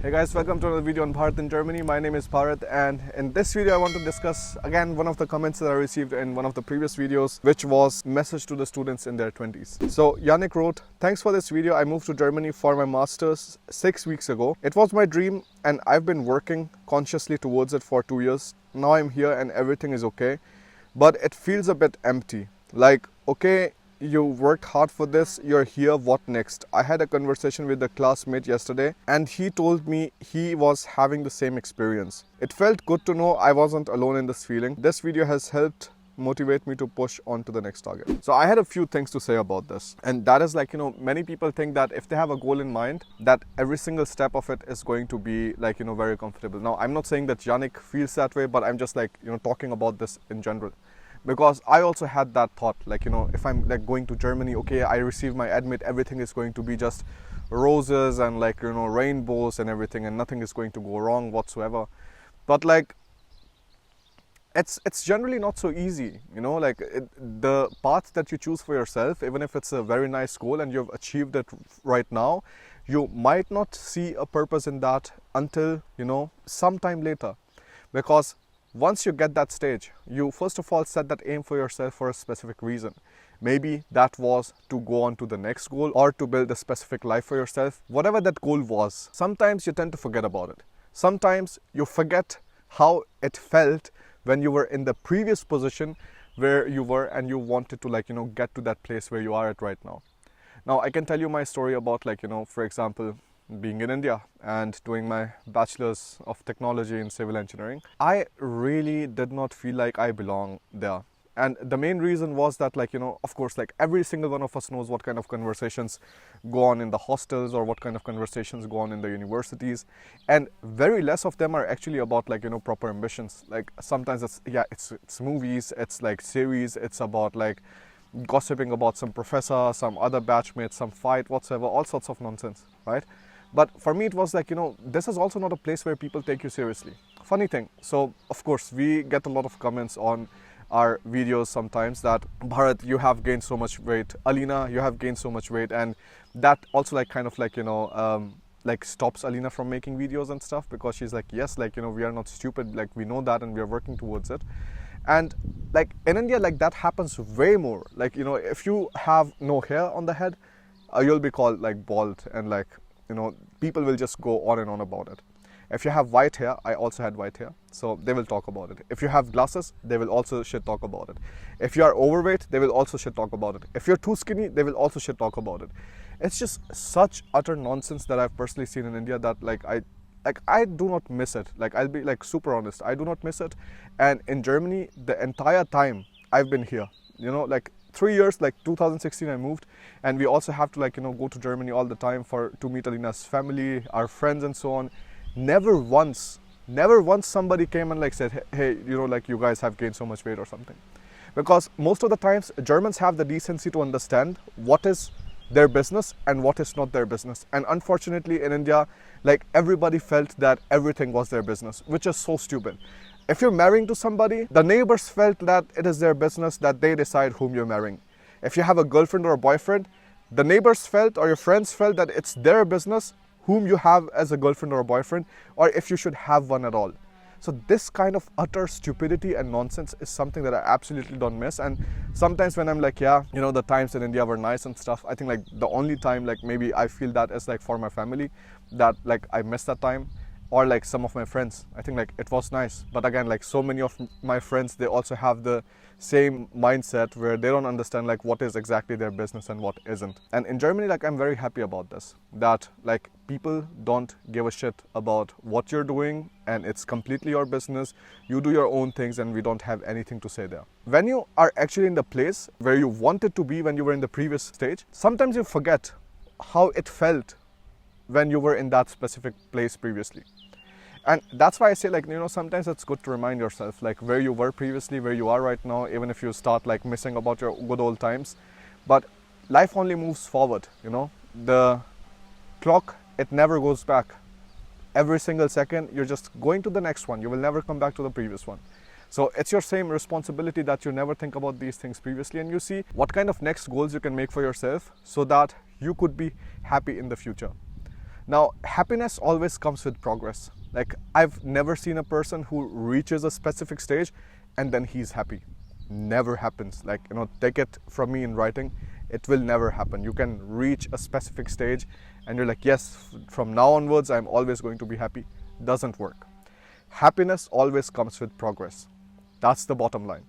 Hey guys, welcome to another video on Bharat in Germany. My name is Bharat, and in this video I want to discuss again one of the comments that I received in one of the previous videos, which was message to the students in their 20s. So Yannick wrote, "Thanks for this video. I moved to Germany for my master's 6 weeks ago. It was my dream and I've been working consciously towards it for 2 years. Now I'm here and everything is okay, but it feels a bit empty. Like, okay, you worked hard for this, you're here, what next?" I had a conversation with a classmate yesterday and he told me he was having the same experience. It felt good to know I wasn't alone in this feeling. This video has helped motivate me to push on to the next target. So I had a few things to say about this, and that is like, many people think that if they have a goal in mind, that every single step of it is going to be like, very comfortable. Now, I'm not saying that Yannick feels that way, but I'm just like, talking about this in general. Because I also had that thought, like, if I'm like going to Germany, okay, I receive my admit, everything is going to be just roses and like, rainbows and everything, and nothing is going to go wrong whatsoever. But like, it's generally not so easy, the path that you choose for yourself, even if it's a very nice goal and you've achieved it right now, you might not see a purpose in that until, sometime later. Because once you get that stage, you first of all set that aim for yourself for a specific reason. Maybe that was to go on to the next goal or to build a specific life for yourself. Whatever that goal was, sometimes you tend to forget about it. Sometimes you forget how it felt when you were in the previous position where you were and you wanted to get to that place where you are at right now. Now, I can tell you my story about for example, being in India and doing my bachelor's of technology in civil engineering. I really did not feel like I belong there. And the main reason was that of course, every single one of us knows what kind of conversations go on in the hostels or what kind of conversations go on in the universities. And very less of them are actually about proper ambitions. Like sometimes it's movies, it's like series, it's about gossiping about some professor, some other batchmate, some fight, whatsoever, all sorts of nonsense, right? But for me, it was this is also not a place where people take you seriously. Funny thing. So, of course, we get a lot of comments on our videos sometimes that, "Bharat, you have gained so much weight. Alina, you have gained so much weight." And that also stops Alina from making videos and stuff, because she's like, yes, we are not stupid. We know that and we are working towards it. And in India, that happens way more. If you have no hair on the head, you'll be called bald, and people will just go on and on about it. If you have white hair, I also had white hair, so they will talk about it. If you have glasses, they will also shit talk about it. If you are overweight, they will also shit talk about it. If you're too skinny, they will also shit talk about it. It's just such utter nonsense that I've personally seen in India that I do not miss it. I'll be super honest, I do not miss it. And in Germany, the entire time I've been here, 3 years, 2016 I moved, and we also have to go to Germany all the time to meet Alina's family, our friends and so on. Never once somebody came and said, "Hey, you guys have gained so much weight" or something. Because most of the times Germans have the decency to understand what is their business and what is not their business. And unfortunately in India, everybody felt that everything was their business, which is so stupid. If you're marrying to somebody, the neighbors felt that it is their business, that they decide whom you're marrying. If you have a girlfriend or a boyfriend, the neighbors felt or your friends felt that it's their business whom you have as a girlfriend or a boyfriend, or if you should have one at all. So this kind of utter stupidity and nonsense is something that I absolutely don't miss. And sometimes when I'm the times in India were nice and stuff, I think the only time maybe I feel that is for my family, that I miss that time. Or some of my friends, I think it was nice. But again, so many of my friends, they also have the same mindset where they don't understand what is exactly their business and what isn't. And in Germany, I'm very happy about this, that people don't give a shit about what you're doing, and it's completely your business. You do your own things and we don't have anything to say there. When you are actually in the place where you wanted to be when you were in the previous stage, sometimes you forget how it felt when you were in that specific place previously. And that's why I say sometimes it's good to remind yourself where you were previously, where you are right now, even if you start missing about your good old times. But life only moves forward, the clock, it never goes back. Every single second you're just going to the next one. You will never come back to the previous one. So it's your same responsibility that you never think about these things previously, and you see what kind of next goals you can make for yourself so that you could be happy in the future. Now, happiness always comes with progress. Like, I've never seen a person who reaches a specific stage and then he's happy. Never happens. Like, take it from me in writing, it will never happen. You can reach a specific stage and you're like, yes, from now onwards, I'm always going to be happy. Doesn't work. Happiness always comes with progress. That's the bottom line.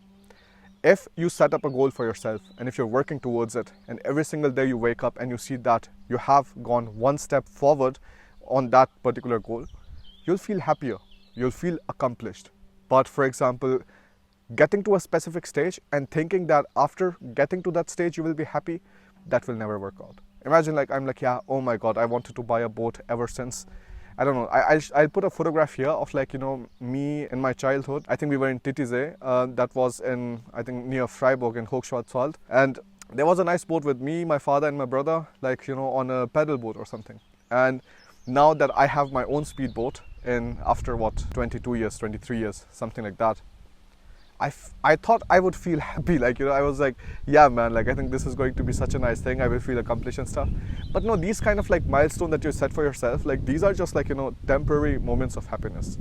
If you set up a goal for yourself and if you're working towards it, and every single day you wake up and you see that you have gone one step forward on that particular goal, you'll feel happier, you'll feel accomplished. But for example, getting to a specific stage and thinking that after getting to that stage you will be happy, that will never work out. Imagine I'm like, yeah, oh my God, I wanted to buy a boat ever since. I don't know, I'll put a photograph here of me in my childhood. I think we were in Titisee, that was in, I think, near Freiburg in Hochschwarzwald. And there was a nice boat with me, my father and my brother, on a pedal boat or something. And now that I have my own speedboat after 22 years, 23 years, something like that, I thought I would feel happy, I was like, yeah man, I think this is going to be such a nice thing, I will feel accomplished and stuff. But no, these kind of milestones that you set for yourself, these are just temporary moments of happiness.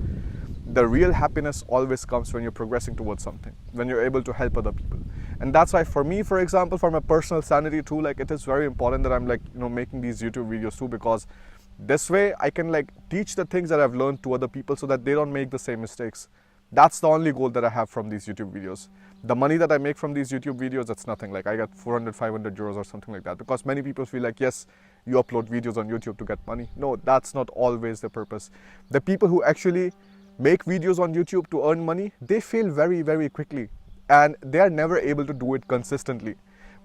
The real happiness always comes when you're progressing towards something, when you're able to help other people. And that's why for me, for example, for my personal sanity too, it is very important that I'm making these YouTube videos too, because this way I can teach the things that I've learned to other people so that they don't make the same mistakes. That's the only goal that I have from these YouTube videos. The money that I make from these YouTube videos, that's nothing. I get 400, 500 euros or something like that. Because many people feel yes, you upload videos on YouTube to get money. No, that's not always the purpose. The people who actually make videos on YouTube to earn money, they fail very, very quickly. And they are never able to do it consistently.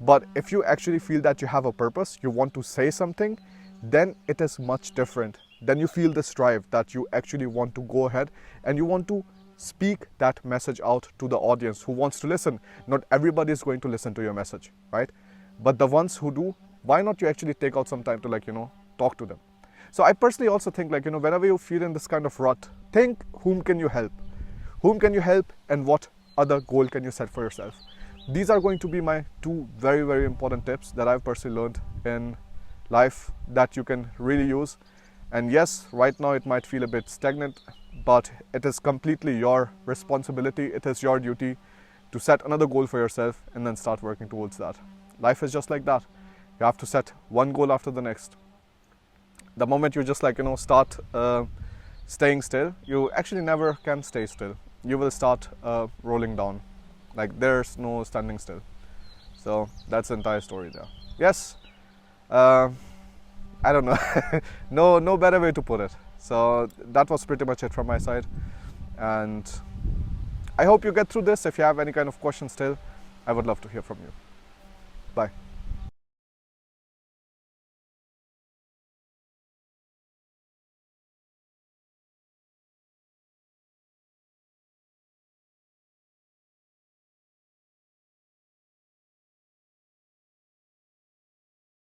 But if you actually feel that you have a purpose, you want to say something, then it is much different. Then you feel this drive that you actually want to go ahead and you want to speak that message out to the audience who wants to listen. Not everybody is going to listen to your message, right? But the ones who do, why not you actually take out some time to talk to them? So I personally also think whenever you feel in this kind of rut, think whom can you help? Whom can you help and what other goal can you set for yourself? These are going to be my two very, very important tips that I've personally learned in life that you can really use. And yes, right now it might feel a bit stagnant, but it is completely your responsibility. It is your duty to set another goal for yourself and then start working towards that. Life is just like that. You have to set one goal after the next. The moment you just start staying still, you actually never can stay still. You will start rolling down. There's no standing still. So that's the entire story there. Yes. I don't know. no better way to put it. So that was pretty much it from my side. And I hope you get through this. If you have any kind of questions still, I would love to hear from you. Bye.